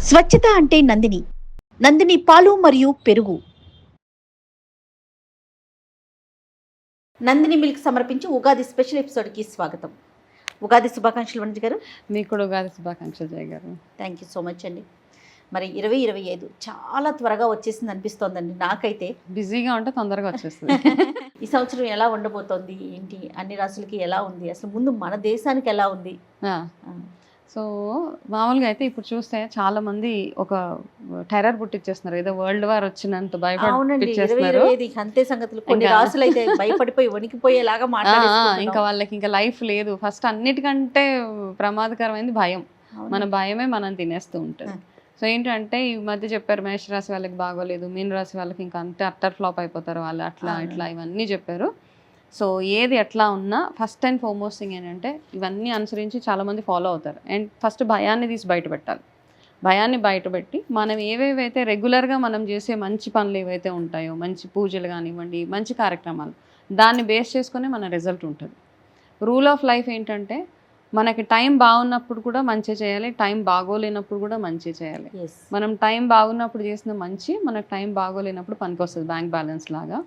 స్వచ్ఛత అంటే నందిని. నందిని పాలు మరియు పెరుగు. నందిని మిల్క్ సమర్పించి ఉగాది స్పెషల్ ఎపిసోడ్కి స్వాగతం. ఉగాది శుభాకాంక్షలు వనిత గారు. మీకు కూడా ఉగాది శుభాకాంక్షలు జయ గారు. థ్యాంక్ యూ సో మచ్ అండి. మరి 2025 చాలా త్వరగా వచ్చేసింది అనిపిస్తోందండి నాకైతే. బిజీగా ఉంటే తొందరగా వచ్చేస్తుంది. ఈ సంవత్సరం ఎలా ఉండబోతోంది ఏంటి, అన్ని రాసులకి ఎలా ఉంది, అసలు ముందు మన దేశానికి ఎలా ఉంది? సో మామూలుగా అయితే ఇప్పుడు చూస్తే చాలా మంది ఒక టెర్రర్ పుట్టించేస్తున్నారు, ఏదో వరల్డ్ వార్ వచ్చినంత భయపడిచేస్తున్నారు. అంతే సంగతులు. కొన్ని రాసులు అయితే భయపడిపోయి వణికిపోయేలాగా మాట్లాడుతున్నారు. ఇంకా వాళ్ళకి ఇంకా లైఫ్ లేదు. ఫస్ట్ అన్నిటికంటే ప్రమాదకరమైనది భయం. మన భయమే మనం తినేస్తూ ఉంటుంది. సో ఏంటంటే ఈ మధ్య చెప్పారు మేష రాశి వాళ్ళకి బాగోలేదు, మీన రాశి వాళ్ళకి ఇంకా అంతే అట్టర్ ఫ్లాప్ అయిపోతారు వాళ్ళు, అట్లా ఇట్లా ఇవన్నీ చెప్పారు. సో ఏది ఎట్లా ఉన్నా ఫస్ట్ అండ్ ఫార్మోస్ట్ థింగ్ ఏంటంటే ఇవన్నీ అనుసరించి చాలామంది ఫాలో అవుతారు. అండ్ ఫస్ట్ భయాన్ని తీసి బయట పెట్టాలి. భయాన్ని బయటపెట్టి మనం ఏవేవైతే రెగ్యులర్గా మనం చేసే మంచి పనులు ఏవైతే ఉంటాయో, మంచి పూజలు కానివ్వండి, మంచి కార్యక్రమాలు, దాన్ని బేస్ చేసుకునే మన రిజల్ట్ ఉంటుంది. రూల్ ఆఫ్ లైఫ్ ఏంటంటే మనకి టైం బాగున్నప్పుడు కూడా మంచి చేయాలి, టైం బాగోలేనప్పుడు కూడా మంచి చేయాలి. మనం టైం బాగున్నప్పుడు చేసిన మంచి మనకు టైం బాగోలేనప్పుడు పనికి వస్తుంది, బ్యాంక్ బ్యాలెన్స్ లాగా.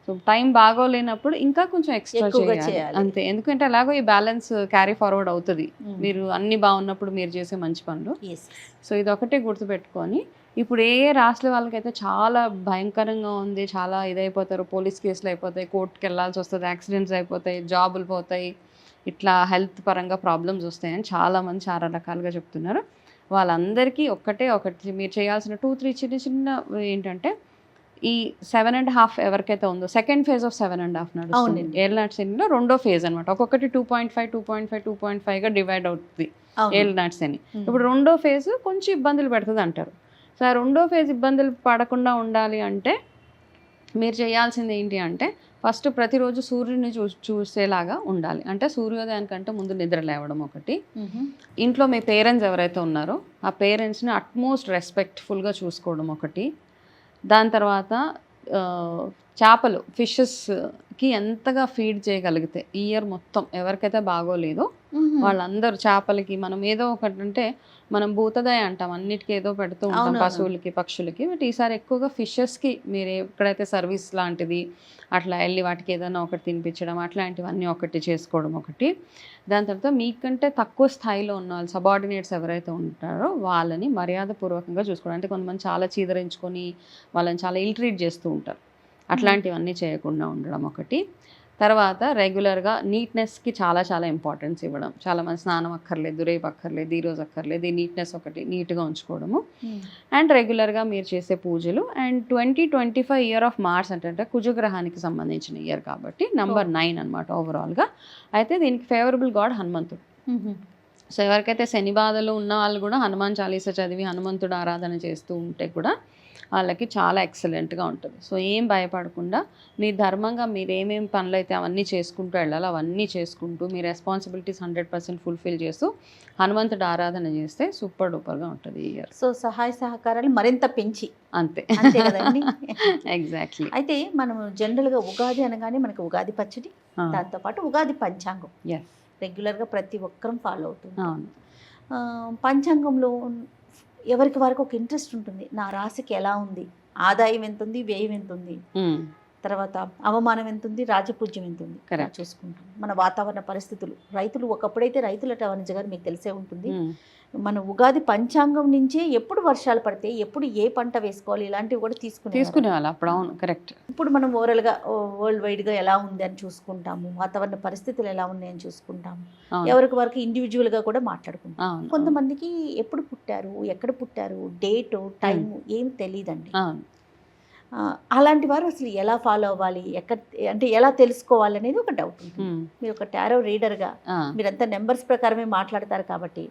సో టైం బాగోలేనప్పుడు ఇంకా కొంచెం ఎక్స్ట్రా చేయాలి అంతే. ఎందుకంటే అలాగో ఈ బ్యాలెన్స్ క్యారీ ఫార్వర్డ్ అవుతుంది మీరు అన్ని బాగున్నప్పుడు మీరు చేసే మంచి పనులు. సో ఇది ఒకటే గుర్తుపెట్టుకొని ఇప్పుడు ఏ రాష్ట్ర వాళ్ళకైతే చాలా భయంకరంగా ఉంది, చాలా ఇదైపోతారు, పోలీస్ కేసులు అయిపోతాయి, కోర్టుకి వెళ్ళాల్సి వస్తుంది, యాక్సిడెంట్స్ అయిపోతాయి, జాబులు పోతాయి, ఇట్లా హెల్త్ పరంగా ప్రాబ్లమ్స్ వస్తాయని చాలామంది చాలా రకాలుగా చెప్తున్నారు. వాళ్ళందరికీ ఒకటి మీరు చేయాల్సిన 2-3 చిన్న చిన్న ఏంటంటే ఈ 7.5 ఎవరికైతే ఉందో సెకండ్ ఫేజ్ ఆఫ్ 7.5 నడుస్తుంది ఏళ్ళనాటి శనిలో రెండో ఫేజ్ అనమాట. ఒక్కొక్కటి 2.5గా డివైడ్ అవుతుంది ఏళ్ళనాటి శని. ఇప్పుడు రెండో ఫేజ్ కొంచెం ఇబ్బందులు పెడుతుంది అంటారు. సో ఆ రెండో ఫేజ్ ఇబ్బందులు పడకుండా ఉండాలి అంటే మీరు చేయాల్సింది ఏంటి అంటే ఫస్ట్ ప్రతిరోజు సూర్యుడిని చూసేలాగా ఉండాలి. అంటే సూర్యోదయానికంటే ముందు నిద్ర లేవడం ఒకటి. ఇంట్లో మీ పేరెంట్స్ ఎవరైతే ఉన్నారో ఆ పేరెంట్స్ని అట్మోస్ట్ రెస్పెక్ట్ఫుల్గా చూసుకోవడం ఒకటి. దాని తర్వాత చేపలు ఫిషెస్కి ఎంతగా ఫీడ్ చేయగలిగితే ఈ ఇయర్ మొత్తం ఎవరికైతే బాగోలేదో వాళ్ళందరూ చేపలకి మనం ఏదో ఒకటి అంటే మనం భూతదయ అంటాం, అన్నిటికీ ఏదో పెడుతూ ఉంటాం పశువులకి పక్షులకి. బట్ ఈసారి ఎక్కువగా ఫిషెస్కి మీరు ఎక్కడైతే సర్వీస్ లాంటిది అట్లా వెళ్ళి వాటికి ఏదైనా ఒకటి తినిపించడం అట్లాంటివన్నీ ఒకటి చేసుకోవడం ఒకటి. దాని తర్వాత మీకంటే తక్కువ స్థాయిలో ఉన్న వాళ్ళు సబార్డినేట్స్ ఎవరైతే ఉంటారో వాళ్ళని మర్యాదపూర్వకంగా చూసుకోవడం. అంటే కొంతమంది చాలా చీదరించుకొని వాళ్ళని చాలా ఇల్ ట్రీట్ చేస్తూ ఉంటారు, అట్లాంటివన్నీ చేయకుండా ఉండడం ఒకటి. తర్వాత రెగ్యులర్గా నీట్నెస్కి చాలా చాలా ఇంపార్టెన్స్ ఇవ్వడం. చాలామంది స్నానం అక్కర్లేదు, రేపు అక్కర్లేదు, ఈరోజు అక్కర్లేదు, ఈ నీట్నెస్ ఒకటి నీట్గా ఉంచుకోవడము. అండ్ రెగ్యులర్గా మీరు చేసే పూజలు. అండ్ 2025 ఇయర్ ఆఫ్ మార్స్ అంటే కుజగ్రహానికి సంబంధించిన ఇయర్ కాబట్టి నంబర్ 9 అనమాట ఓవరాల్గా. అయితే దీనికి ఫేవరబుల్ గాడ్ హనుమంతుడు. సో ఎవరికైతే శని బాధలు ఉన్న వాళ్ళు కూడా హనుమాన్ చాలీసా చదివి హనుమంతుడు ఆరాధన చేస్తూ ఉంటే కూడా వాళ్ళకి చాలా ఎక్సలెంట్గా ఉంటుంది. సో ఏం భయపడకుండా మీ ధర్మంగా మీరు ఏమేమి పనులు అయితే అవన్నీ చేసుకుంటూ వెళ్ళాలి, అవన్నీ చేసుకుంటూ మీ రెస్పాన్సిబిలిటీస్ 100% ఫుల్ఫిల్ చేస్తూ హనుమంతుడు ఆరాధన చేస్తే సూపర్ డూపర్గా ఉంటుంది ఈ ఇయర్. సో సహాయ సహకారాలు మరింత పెంచి అంతే కదండి. ఎగ్జాక్ట్లీ. అయితే మనం జనరల్గా ఉగాది అనగానే మనకి ఉగాది పచ్చడి, దాంతోపాటు ఉగాది పంచాంగం రెగ్యులర్గా ప్రతి ఒక్కరం ఫాలో అవుతుంది. పంచాంగంలో ఎవరికి వారికి ఒక ఇంట్రెస్ట్ ఉంటుంది. నా రాశికి ఎలా ఉంది, ఆదాయం ఎంత ఉంది, వ్యయం ఎంత ఉంది, తర్వాత అవమానం ఎంత ఉంది, రాజపూజ్యం ఎంత ఉంది చూసుకుంటాం. మన వాతావరణ పరిస్థితులు, రైతులు ఒకప్పుడైతే రైతులట వనిజ గారు మీకు తెలిసే ఉంటుంది. మన ఉగాది పంచాంగం నుంచే ఎప్పుడు వర్షాలు పడితే ఎప్పుడు ఏ పంట వేసుకోవాలి ఇలాంటివి కూడా తీసుకునేవాళ్ళు అప్పుడు. అవును, కరెక్ట్. ఇప్పుడు మనం ఓవరాల్గా వరల్డ్ వైడ్గా ఎలా ఉంది అని చూసుకుంటాము, వాతావరణ పరిస్థితులు ఎలా ఉన్నాయని చూసుకుంటాము, ఎవరికి వరకు ఇండివిజువల్గా కూడా మాట్లాడుకుంటాం. కొంతమందికి ఎప్పుడు పుట్టారు, ఎక్కడ పుట్టారు, డేటు టైము ఏం తెలియదండి. అలాంటి వారు అసలు ఎలా ఫాలో అవ్వాలి, అంటే ఎలా తెలుసుకోవాలి అనేది ఒక డౌట్ ఉంటుంది. మీరు ఒక టారో రీడర్గా మీరంతా నెంబర్స్ ప్రకారమే మాట్లాడతారు కాబట్టి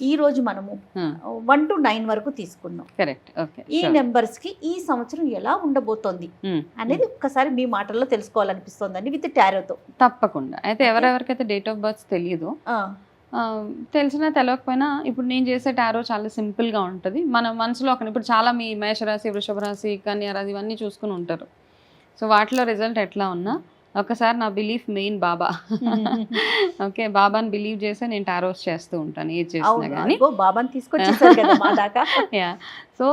ఈ రోజు మనము 1 to 9 వరకు తీసుకున్నాం. ఈ నెంబర్స్ కి ఈ సంవత్సరం ఎలా ఉండబోతోంది అనేది ఒక్కసారి మీ మాటల్లో తెలుసుకోవాలనిపిస్తోందండి విత్ టారోతో. తప్పకుండా. అయితే ఎవరెవరికైతే డేట్ ఆఫ్ బర్త్ తెలియదో తెలిసినా తెలియకపోయినా ఇప్పుడు నేను చేసే టారో చాలా సింపుల్గా ఉంటుంది. మన మనసులో ఇప్పుడు చాలా మీ మేషరాశి, వృషభ రాశి, కన్యా రాశి ఇవన్నీ చూసుకుని ఉంటారు. సో వాటిలో రిజల్ట్ ఎట్లా ఉన్నా ఒకసారి నా బిలీఫ్ మెయిన్ బాబా. ఓకే, బాబాని బిలీవ్ చేస్తే నేను టారోస్ చేస్తూ ఉంటాను ఏది చేసినా కానీ. బాబాని తీసుకొచ్చేసారు కదా మా దాకా. యా, సో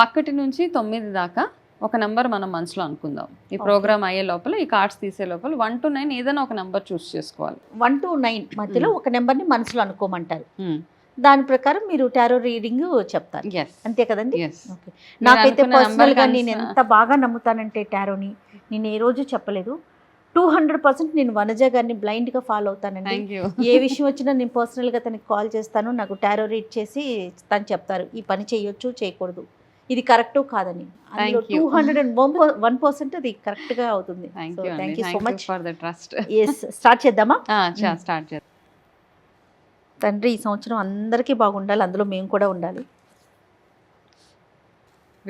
1 నుంచి 9 దాకా ఒక నెంబర్ మనం మనసులో అనుకుందాం. ఈ ప్రోగ్రామ్ అయ్యే లోపల, ఈ కార్డ్స్ తీసే లోపల 1 to 9 ఏదైనా ఒక నెంబర్ చూస్ చేసుకోవాలి. 1 to 9 మధ్యలో ఒక నెంబర్ని మనసులో అనుకోమంటారు. దాని ప్రకారం మీరు టారో రీడింగ్ చెప్తారు, అంతే కదండి? ఓకే. నాకైతే పర్సనల్గా నేను ఎంత బాగా నమ్ముతానంటే టారోని, నేను ఏ రోజు చెప్పలేదు. 200% నేను వనజ గారిని బ్లైండ్గా ఫాలో అవుతానండి. ఏ విషయం వచ్చినా నేను పర్సనల్గా తనకి కాల్ చేస్తాను, నాకు టారో రీడ్ చేసి తను చెప్తారు ఈ పని చేయొచ్చు చేయకూడదు, ఇది కరెక్ట్ కాదని. 201% అది కరెక్ట్గా అవుతుంది. Thank you so much for the trust. Start చేద్దామా? స్టార్ట్ చేద్దాం. తండ్రి, ఈ సంవత్సరం అందరికీ బాగుండాలి, అందులో మేము కూడా ఉండాలి.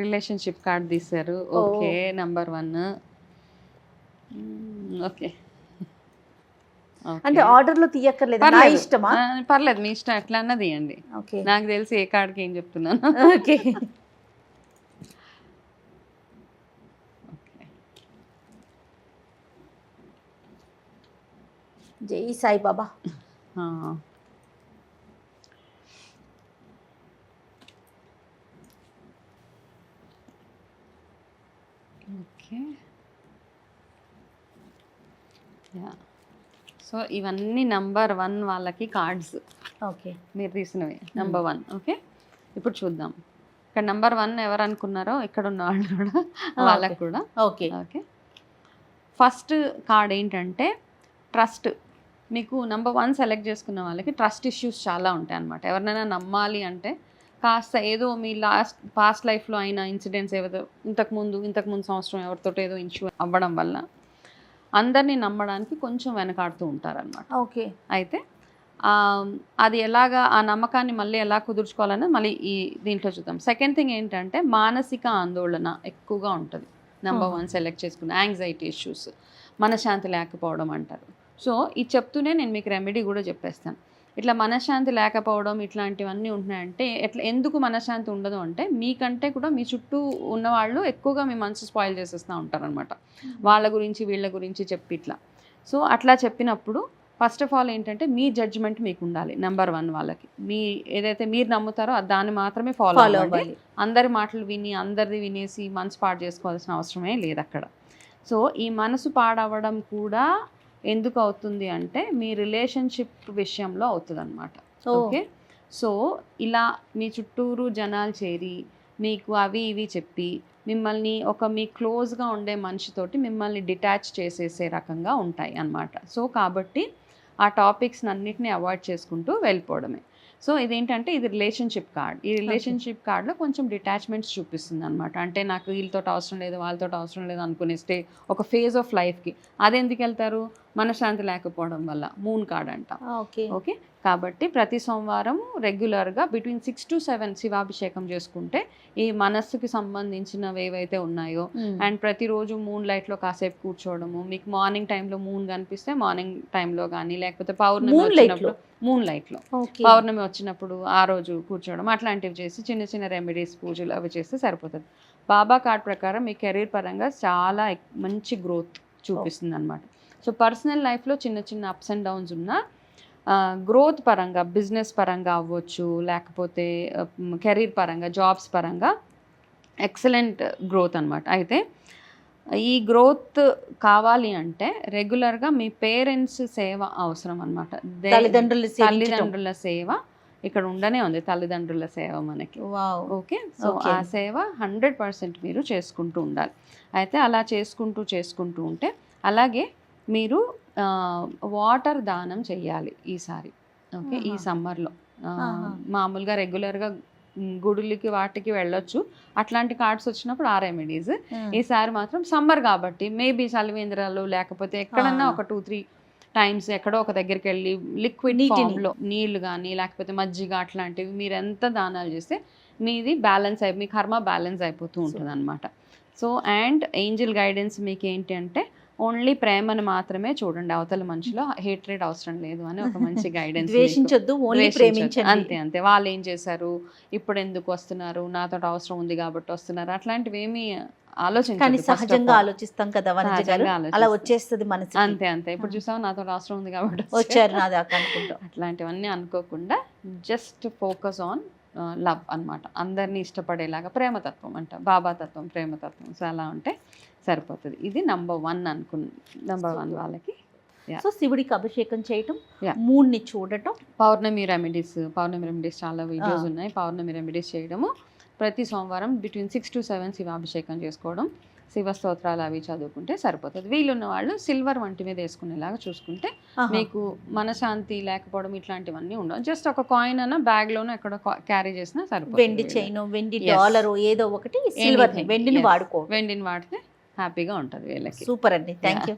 రిలేషన్షిప్ కార్డ్ తీశారు. Okay, number 1. ఓకే, అంటే ఆర్డర్ లో తీయక్కర్లేదు, నా ఇష్టమా? పర్లేదు, మీ ఇష్టం, ఎట్లా అన్నా తీయండి. ఓకే, నాకు తెలిసి ఏ కార్డ్కి ఏం చెప్తున్నాను. ఓకే. జై సాయి బాబా. ఓకే, సో ఇవన్నీ నెంబర్ 1 వాళ్ళకి కార్డ్స్. ఓకే, మీరు తీసినవి నెంబర్ 1. ఓకే, ఇప్పుడు చూద్దాం. ఇక్కడ నెంబర్ 1 ఎవరు అనుకున్నారో ఇక్కడ ఉన్న వాళ్ళు కూడా, వాళ్ళకి కూడా. Okay, okay. ఫస్ట్ కార్డ్ ఏంటంటే ట్రస్ట్. మీకు నెంబర్ 1 సెలెక్ట్ చేసుకున్న వాళ్ళకి ట్రస్ట్ ఇష్యూస్ చాలా ఉంటాయి అన్నమాట. ఎవరినైనా నమ్మాలి అంటే కాస్త ఏదో మీ పాస్ట్ లైఫ్లో అయిన ఇన్సిడెంట్స్ ఏదో ఇంతకుముందు సంవత్సరం ఎవరితో ఏదో ఇష్యూ అవ్వడం వల్ల అందరినీ నమ్మడానికి కొంచెం వెనకాడుతూ ఉంటారనమాట. ఓకే, అయితే అది ఎలాగా ఆ నమ్మకాన్ని మళ్ళీ ఎలా కుదుర్చుకోవాలనేది మళ్ళీ ఈ దీంట్లో చూద్దాం. సెకండ్ థింగ్ ఏంటంటే మానసిక ఆందోళన ఎక్కువగా ఉంటుంది. నెంబర్ 1 సెలెక్ట్ చేసుకున్న యాంగ్జైటీ ఇష్యూస్, మనశ్శాంతి లేకపోవడం అంటారు. సో ఇది చెప్తూనే నేను మీకు రెమెడీ కూడా చెప్పేస్తాను. ఇట్లా మనశ్శాంతి లేకపోవడం ఇట్లాంటివన్నీ ఉంటున్నాయంటే ఎందుకు మనశ్శాంతి ఉండదు అంటే, మీకంటే కూడా మీ చుట్టూ ఉన్నవాళ్ళు ఎక్కువగా మీ మనసు స్పాయిల్ చేసేస్తూ ఉంటారనమాట. వాళ్ళ గురించి వీళ్ళ గురించి చెప్పి ఇట్లా. సో అట్లా చెప్పినప్పుడు ఫస్ట్ ఆఫ్ ఆల్ ఏంటంటే మీ జడ్జ్మెంట్ మీకు ఉండాలి. నెంబర్ 1 వాళ్ళకి మీ ఏదైతే మీరు నమ్ముతారో దాన్ని మాత్రమే ఫాలో అవ్వాలి. అందరి మాటలు విని అందరిది వినేసి మనసు పాడు చేసుకోవాల్సిన అవసరమే లేదు అక్కడ. సో ఈ మనసు పాడవడం కూడా ఎందుకు అవుతుంది అంటే మీ రిలేషన్షిప్ విషయంలో అవుతుంది అనమాట. ఓకే, సో ఇలా మీ చుట్టూరు జనాలు చేరి మీకు అవి ఇవి చెప్పి మిమ్మల్ని మీ క్లోజ్గా ఉండే మనిషితోటి మిమ్మల్ని డిటాచ్ చేసేసే రకంగా ఉంటాయి అన్నమాట. సో కాబట్టి ఆ టాపిక్స్ అన్నిటిని అవాయిడ్ చేసుకుంటూ వెళ్ళిపోవడమే. సో ఇదేంటంటే ఇది రిలేషన్షిప్ కార్డ్. ఈ రిలేషన్షిప్ కార్డ్లో కొంచెం డిటాచ్మెంట్స్ చూపిస్తుంది అనమాట. అంటే నాకు వీళ్ళతో అవసరం లేదు, వాళ్ళతో అవసరం లేదు అనుకునేస్తే ఒక ఫేజ్ ఆఫ్ లైఫ్కి అది ఎందుకు వెళ్తారు? మనశ్శాంతి లేకపోవడం వల్ల. మూన్ కార్డ్ అంట. ఓకే, కాబట్టి ప్రతి సోమవారం రెగ్యులర్గా బిట్వీన్ 6 to 7 శివాభిషేకం చేసుకుంటే ఈ మనస్సుకి సంబంధించినవి ఏవైతే ఉన్నాయో, అండ్ ప్రతిరోజు మూన్ లైట్లో కాసేపు కూర్చోవడము, మీకు మార్నింగ్ టైంలో మూన్ కనిపిస్తే మార్నింగ్ టైంలో కానీ, లేకపోతే పౌర్ణమి వచ్చినప్పుడు మూన్ లైట్లో పౌర్ణమి వచ్చినప్పుడు ఆ రోజు కూర్చోవడం, అట్లాంటివి చేసి చిన్న చిన్న రెమెడీస్ పూజలు అవి చేస్తే సరిపోతుంది. బాబా కార్డ్ ప్రకారం మీ కెరీర్ పరంగా చాలా మంచి గ్రోత్ చూపిస్తుంది అనమాట. సో పర్సనల్ లైఫ్లో చిన్న చిన్న అప్స్ అండ్ డౌన్స్ ఉన్నా గ్రోత్ పరంగా, బిజినెస్ పరంగా అవ్వచ్చు, లేకపోతే కెరీర్ పరంగా, జాబ్స్ పరంగా ఎక్సలెంట్ గ్రోత్ అనమాట. అయితే ఈ గ్రోత్ కావాలి అంటే రెగ్యులర్గా మీ పేరెంట్స్ సేవ అవసరం అనమాట. తల్లిదండ్రుల సేవ ఇక్కడ ఉండనే ఉంది, తల్లిదండ్రుల సేవ మనకి. ఓకే, సో ఆ సేవ 100% మీరు చేసుకుంటూ ఉండాలి. అయితే అలా చేసుకుంటూ ఉంటే, అలాగే మీరు వాటర్ దానం చెయ్యాలి ఈసారి. ఓకే, ఈ సమ్మర్లో మామూలుగా రెగ్యులర్గా గుడులకి వాటికి వెళ్ళొచ్చు. అట్లాంటి కార్డ్స్ వచ్చినప్పుడు ఆ రెమెడీస్. ఈసారి మాత్రం సమ్మర్ కాబట్టి మేబీ చలివేంద్రాలు లేకపోతే ఎక్కడన్నా ఒక 2-3 టైమ్స్ ఎక్కడో ఒక దగ్గరికి వెళ్ళి లిక్విడ్ ఫామ్లో నీళ్లు కానీ లేకపోతే మజ్జిగ అట్లాంటివి మీరు ఎంత దానాలు చేస్తే మీది బ్యాలెన్స్ మీ కర్మ బ్యాలెన్స్ అయిపోతూ ఉంటుంది అనమాట. సో అండ్ ఏంజల్ గైడెన్స్ మీకు ఏంటి అంటే ఓన్లీ ప్రేమను మాత్రమే చూడండి, అవతల మనిషిలో హేట్రేట్ అవసరం లేదు అని ఒక మంచి గైడెన్స్. అంతే. వాళ్ళు ఏం చేశారు, ఇప్పుడు ఎందుకు వస్తున్నారు, నాతో అవసరం ఉంది కాబట్టి వస్తున్నారు, అట్లాంటివి ఏమీ ఆలోచించండి కానీ సహజంగా ఆలోచిస్తాం కదా వనజ గారు, అలా వచ్చేస్తుంది మనసు. అంతే అంతే. ఇప్పుడు చూసావు నాతో రాష్ట్రం ఉంది కాబట్టి వచ్చారు నా దాకా అనుకుంటాం. అట్లాంటివన్నీ అనుకోకుండా జస్ట్ ఫోకస్ ఆన్ లవ్ అన్నమాట. అందరినీ ఇష్టపడేలాగా ప్రేమతత్వం అంట, బాబా తత్వం, ప్రేమతత్వం. సో అలా ఉంటే సరిపోతుంది. ఇది నంబర్ 1 నంబర్ 1 వాళ్ళకి. సో శివుడికి అభిషేకం చేయటం, Yeah. మూడ్ని చూడటం, పౌర్ణమి రెమెడీస్ చాలా వీడియోస్ ఉన్నాయి. పౌర్ణమి రెమెడీస్ చేయడము, ప్రతి సోమవారం బిట్వీన్ 6 to 7 శివాభిషేకం చేసుకోవడం, శివ స్తోత్రాలు అవి చదువుకుంటే సరిపోతుంది. వీళ్ళున్న వాళ్ళు సిల్వర్ వంటి మీద వేసుకునేలాగా చూసుకుంటే మీకు మనశాంతి లేకపోవడం ఇట్లాంటివన్నీ ఉండవు. జస్ట్ ఒక కాయిన్ అన్న బ్యాగ్ లోనో ఎక్కడ క్యారీ చేసినా సరిపోతుంది. వెండి చైన్, వెండి డాలర్, ఏదో ఒకటి సిల్వర్, వెండిని వాడుకో, వెండిని వాడితే హ్యాపీగా ఉంటుంది వీళ్ళకి. సూపర్ అండి, థ్యాంక్ యూ.